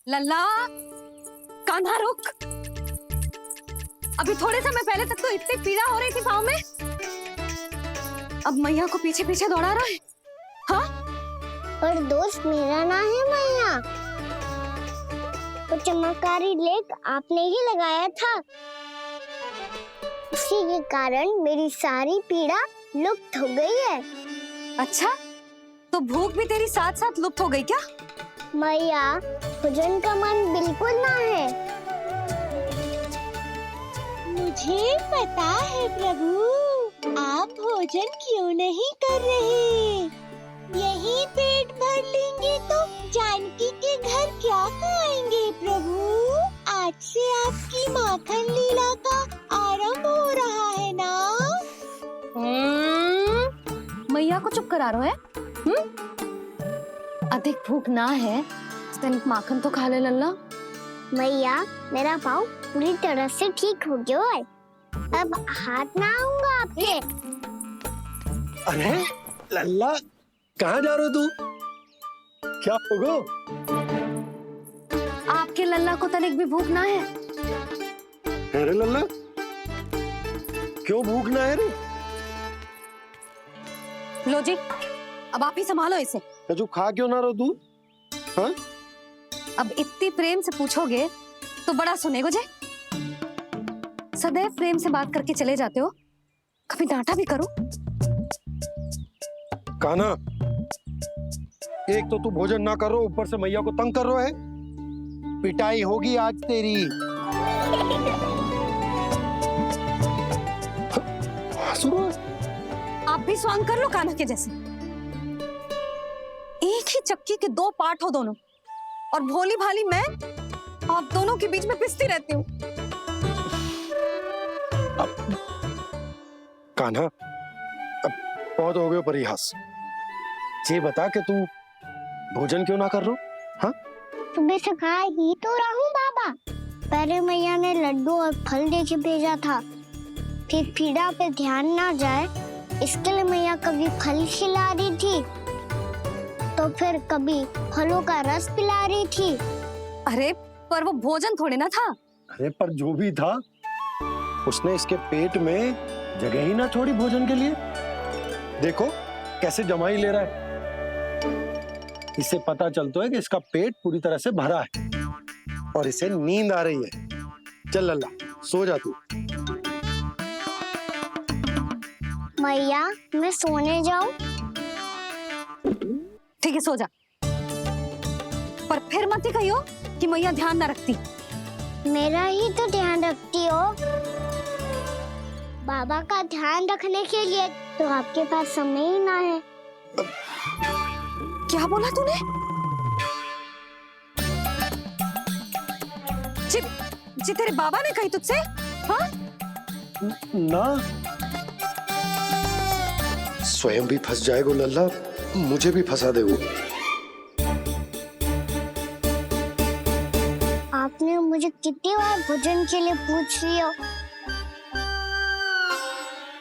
लल्ला, कान्हा रुक। अभी थोड़े समय पहले तक तो इतनी पीड़ा हो रही थी पाँव में, अब मैया को पीछे पीछे दौड़ा रहा है। हाँ? पर दोस्त मेरा ना है मैया, वो चमत्कारी लेक आपने ही लगाया था, इसी के कारण मेरी सारी पीड़ा लुप्त हो गई है। अच्छा, तो भूख भी तेरी साथ साथ लुप्त हो गई क्या? मैया, भोजन का मन बिल्कुल ना है। मुझे पता है प्रभु, आप भोजन क्यों नहीं कर रहे। यही पेट भर लेंगे तो जानकी के घर क्या खाएंगे प्रभु। आज से आपकी माखन लीला का आरंभ हो रहा है ना। मैया को चुप करा रहे है। अधिक भूख ना है तो तनिक माखन तो खा ले लल्ला। मैया, मेरा पाँव पूरी तरह से ठीक हो गया है, अब हाथ ना आऊंगा आपके। अरे लल्ला, कहाँ जा रहे हो तू? क्या होगा? आपके लल्ला को तनिक भी भूख ना है? अरे लल्ला, क्यों भूख ना है रे? लो जी, अब आप ही संभालो इसे। तू खा क्यों ना रहो तू? हाँ? अब इतनी प्रेम से पूछोगे तो बड़ा सुनेगो जे। सदैव प्रेम से बात करके चले जाते हो, कभी डांटा भी करो। कान्हा, एक तो तू भोजन ना कर रहा, ऊपर से मैया को तंग कर रहा है। पिटाई होगी आज तेरी। आप भी स्वांग कर लो कान्हा के जैसे। एक ही चक्की के दो पार्ट हो दोनों, और भोली भाली मैं आप दोनों के बीच में पिसती रहती हूँ। कान्हा, अब बहुत हो गए परिहास। ये बता कि तू भोजन क्यों ना कर रहा? हाँ? सुबह से खा ही तो रहा हूँ बाबा। पहले मैया ने लड्डू और फल देके भेजा था, फिर पीड़ा पे ध्यान ना जाए इसके लिए मैया कभी फल खिला रही थी तो फिर कभी फलों का रस पिला रही थी। अरे पर वो भोजन थोड़े ना था। अरे पर जो भी था, उसने इसके पेट में जगह ही ना छोड़ी भोजन के लिए। देखो कैसे जमाई ले रहा है। इससे पता चलता है कि इसका पेट पूरी तरह से भरा है और इसे नींद आ रही है। चल लल्ला, सो जा तू। मैया, मैं सोने जाऊं? ठीक है, सो जा। पर फिर मत ही कहियो कि मैया ध्यान ना रखती। मेरा ही तो ध्यान रखती हो। बाबा का ध्यान रखने के लिए तो आपके पास समय ही ना है। क्या बोला तूने? जी तेरे बाबा ने कही तुझसे? हाँ? ना, स्वयं भी फंस जाएगा लल्ला, मुझे भी फंसा देगो। आपने मुझे कितनी बार भोजन के लिए पूछ लिया,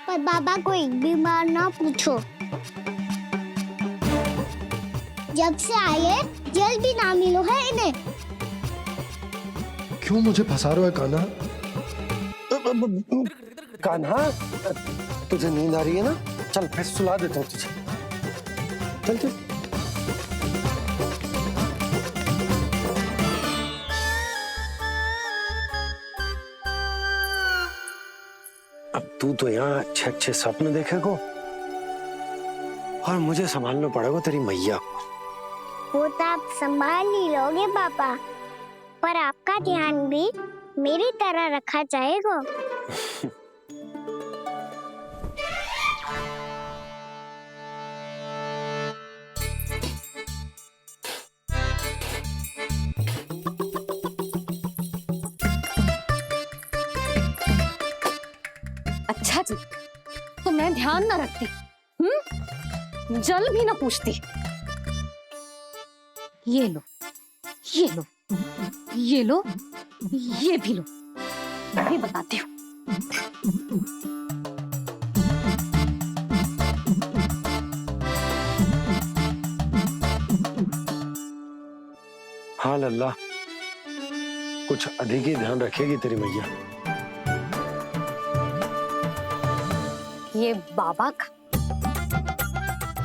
पर बाबा को एक भी बार ना पूछो। जब से आए जल भी ना मिलो है इन्हें। क्यों मुझे फंसा रहा है कान्हा? कान्हा, तुझे नींद आ रही है ना? चल मैं सुला देता हूँ तुझे। चल चल। अब तू तो यहाँ अच्छे अच्छे सपने देखेगो और मुझे संभालना पड़ेगा तेरी मैया को। वो तो आप संभाल ही लोगे पापा, पर आपका ध्यान भी मेरी तरह रखा जाएगा। अच्छा जी, तो मैं ध्यान ना रखती, जल भी ना पूछती। ये लो, ये लो, ये लो, ये भी लो, मैं भी बताती हूँ। हाँ लल्ला, कुछ अधिक ही ध्यान रखेगी तेरी मैया। ये बाबा का,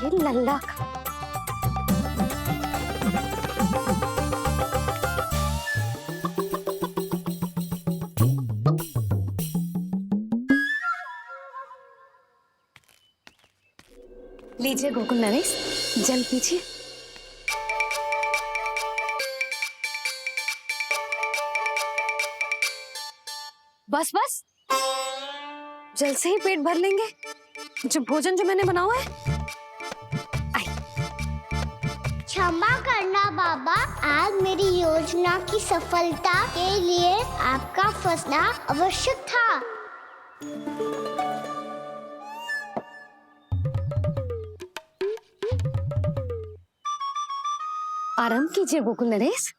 ये लल्ला का। लीजिए गोकुल नरेश, जल पीजिए। बस बस, जल से ही पेट भर लेंगे। जो भोजन जो मैंने बनाया है। क्षमा करना बाबा, आज मेरी योजना की सफलता के लिए आपका फंसना आवश्यक था। आराम कीजिए गोकुल नरेश।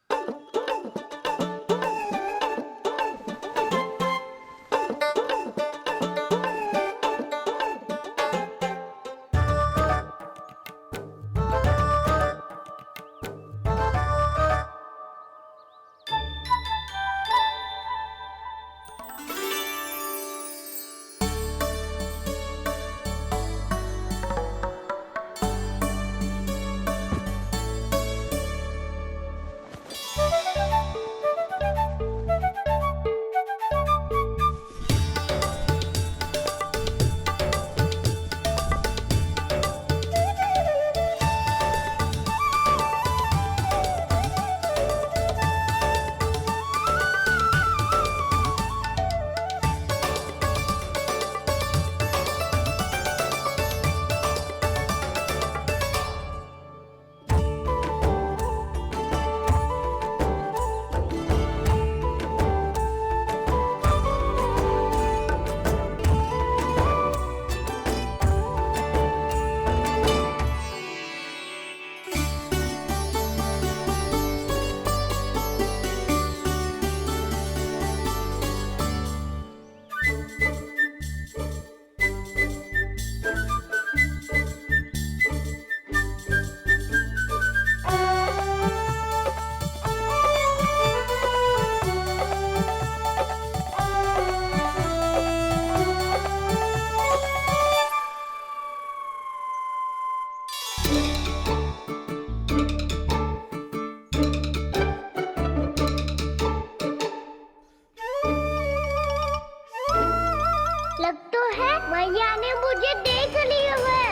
लगता है मैया ने मुझे देख लिया है।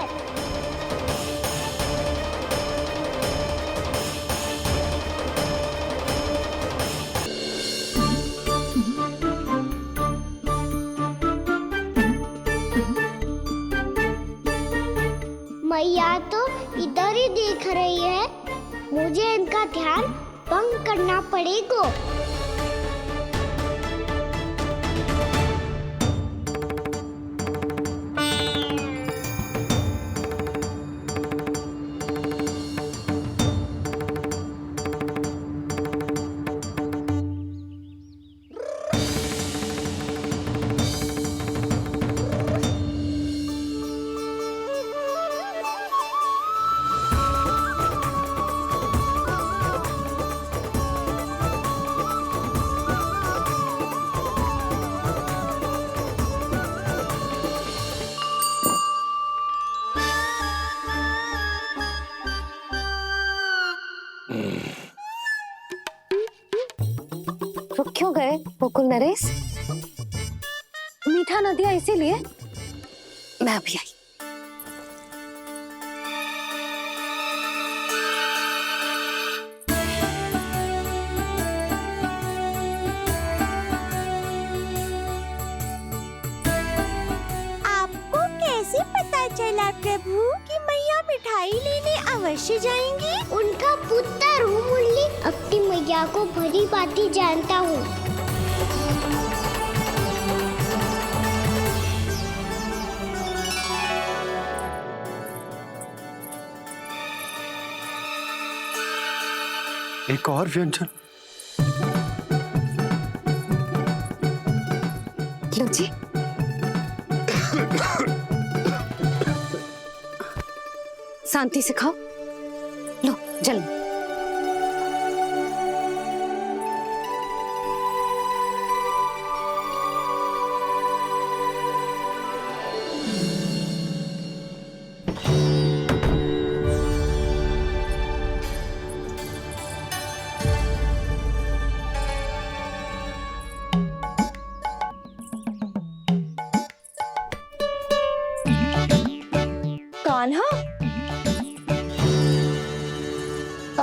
मैया तो इधर ही देख रही है, मुझे इनका ध्यान भंग करना पड़ेगा। रुक क्यों गए गोकुल नरेश? मीठा न दिया इसीलिए मैं अभी आई। आपको कैसे पता चला प्रभु कि मैया मिठाई लेने अवश्य जाएंगी? उनका पुत्र हूँ मुरली, अपनी मैया को भली भांति जानता हूँ। एक और व्यंजन। लो जी। शांति से खाओ। लो जल।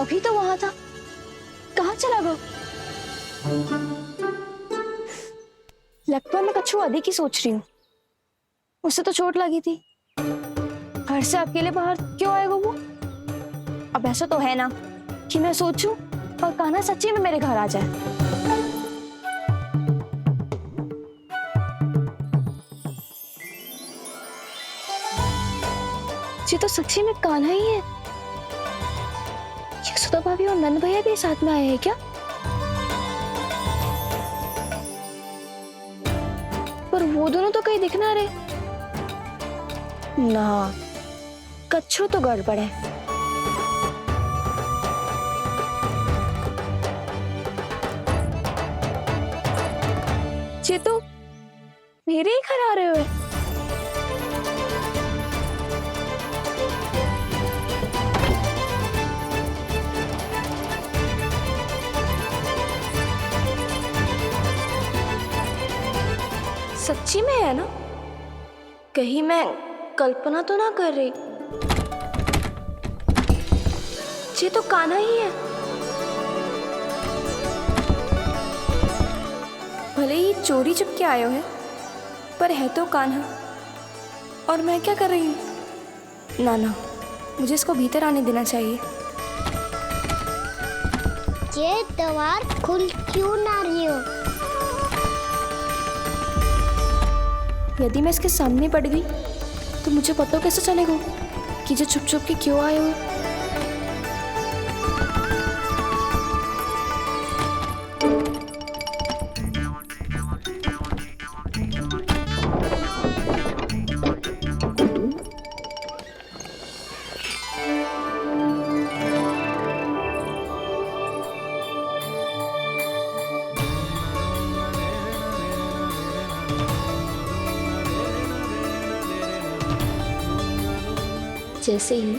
अभी तो वहां था, कहाँ चला गया? लगता है मैं कच्छू आदि की सोच रही हूँ। उसे तो चोट लगी थी, घर से अकेले बाहर क्यों आएगा वो? अब ऐसा तो है ना कि मैं सोचूं और कान्हा सच्ची में मेरे घर आ जाए। ये तो सच्ची में कान्हा ही है। यशोदा भाभी और नंद भैया भी साथ में आए हैं क्या? पर वो दोनों तो कहीं दिख ना रहे। ना, कच्छू तो गड़बड़ है। ये तो मेरे ही घर आ रहे हो। सच्ची में है ना? कहीं मैं कल्पना तो ना कर रही? ये तो कान्हा ही है। भले ही चोरी चुपके आए हो है, पर है तो कान्हा। और मैं क्या कर रही हूँ? ना ना, मुझे इसको भीतर आने देना चाहिए। ये दीवार खुल क्यों ना रही हो? यदि मैं इसके सामने पड़ गई तो मुझे पता कैसे चलेगा कि जो छुप छुप के क्यों आए हो? जैसे ही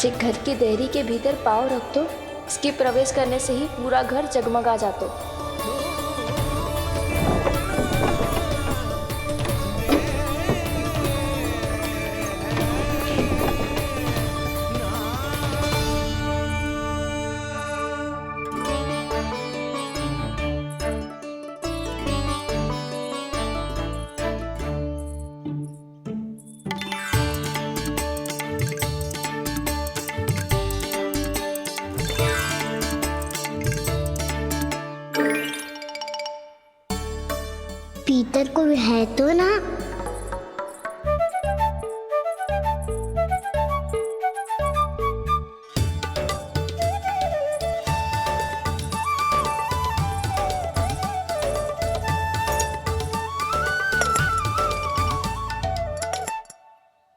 जे घर की देहरी के भीतर पाँव रख दो, इसके प्रवेश करने से ही पूरा घर जगमगा जातो। भीतर कोई है तो ना?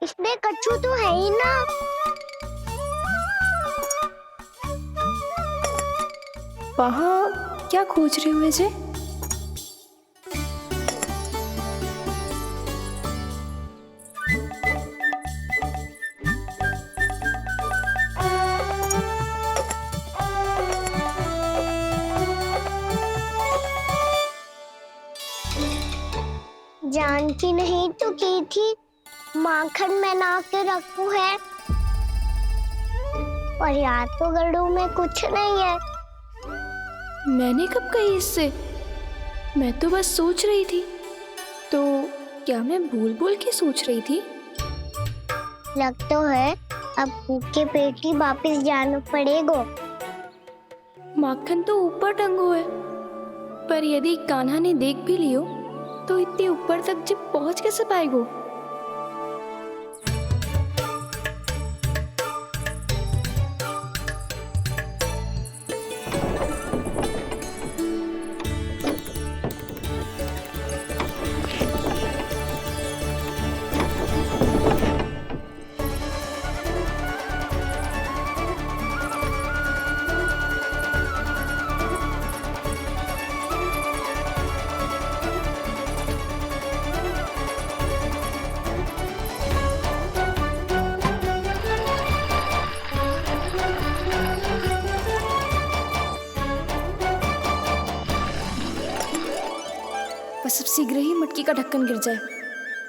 इसमें कच्छू तो है ही ना। वहाँ क्या खोज रहे हुए जे? जानकी नहीं तो की थी माखन में ना के रखू है, और याद तो गड़ू में कुछ नहीं है। मैंने कब कही इससे? मैं तो बस सोच रही थी। तो क्या मैं भूल भूल के सोच रही थी? लग तो है अब भूखे पेट ही वापिस जाना पड़ेगा। माखन तो ऊपर टंगो है, पर यदि कान्हा ने देख भी लियो तो इतने ऊपर तक जब पहुंच कैसे पाएगो? बस अब शीघ्र ही मटकी का ढक्कन गिर जाए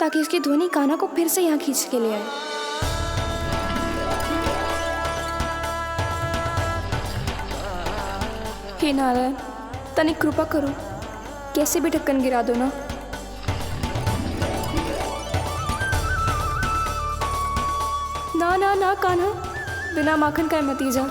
ताकि उसकी ध्वनि कान्हा को फिर से यहाँ खींच के ले आए। हे नारायण, तनिक कृपा करो, कैसे भी ढक्कन गिरा दो ना। ना ना ना कान्हा, बिना माखन का मत ही जा।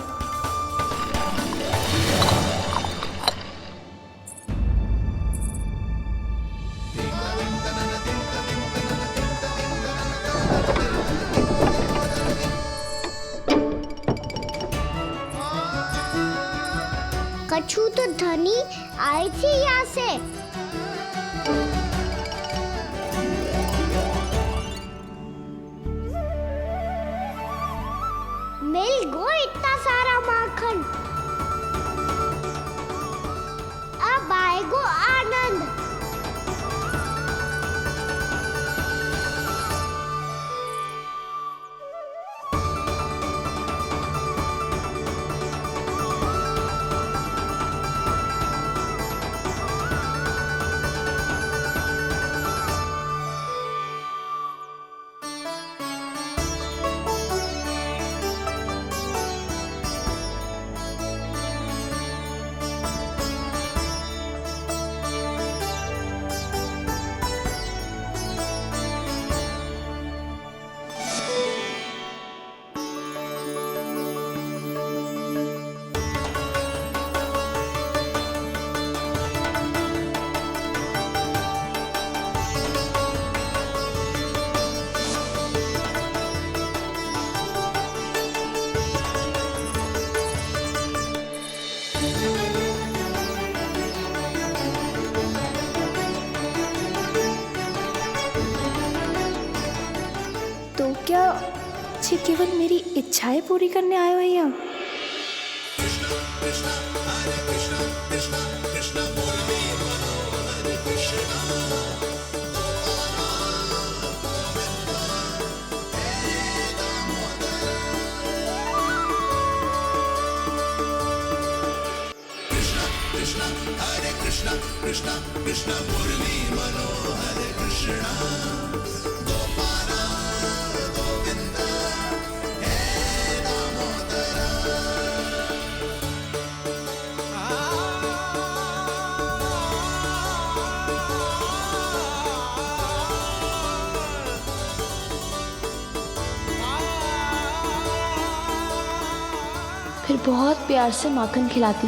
कछु तो धनी आई थी यहाँ से। मिल गो इतना सारा माखन, अब आएगो आनंद। तो क्या ये केवल मेरी इच्छाएं पूरी करने आए हो यहाँ? फिर बहुत प्यार से माखन खिलाती।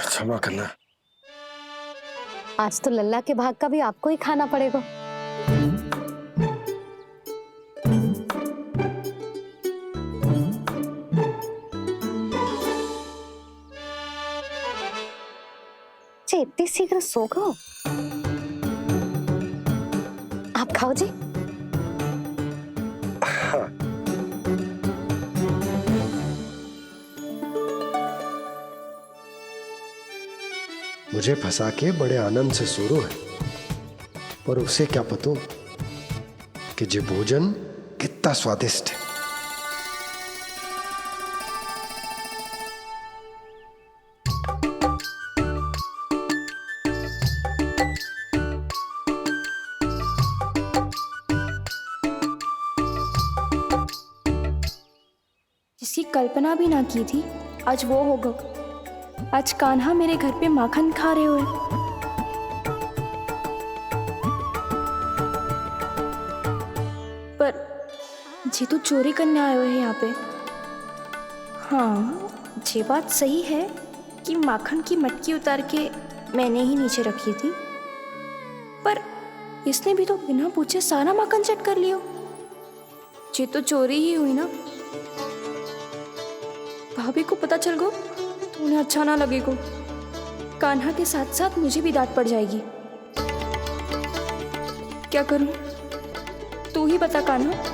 क्षमा करना, आज तो लल्ला के भाग का भी आपको ही खाना पड़ेगा। जी इतनी शीघ्र सो गो? आप खाओ जी। हाँ। मुझे फंसा के बड़े आनंद से सो रहा है, पर उसे क्या पता कि ये भोजन कितना स्वादिष्ट है। जिसकी कल्पना भी ना की थी, आज वो होगा। आज कान्हा मेरे घर पे माखन खा रहे हुए। पर जी तो चोरी करने आए हुए हैं यहाँ पे। हाँ, ये बात सही है कि माखन की मटकी उतार के मैंने ही नीचे रखी थी, पर इसने भी तो बिना पूछे सारा माखन चट कर लियो। ये तो चोरी ही हुई ना। भाभी को पता चल गो तो उन्हें अच्छा ना लगेगा। कान्हा के साथ साथ मुझे भी डांट पड़ जाएगी। क्या करूं? तू ही बता कान्हा।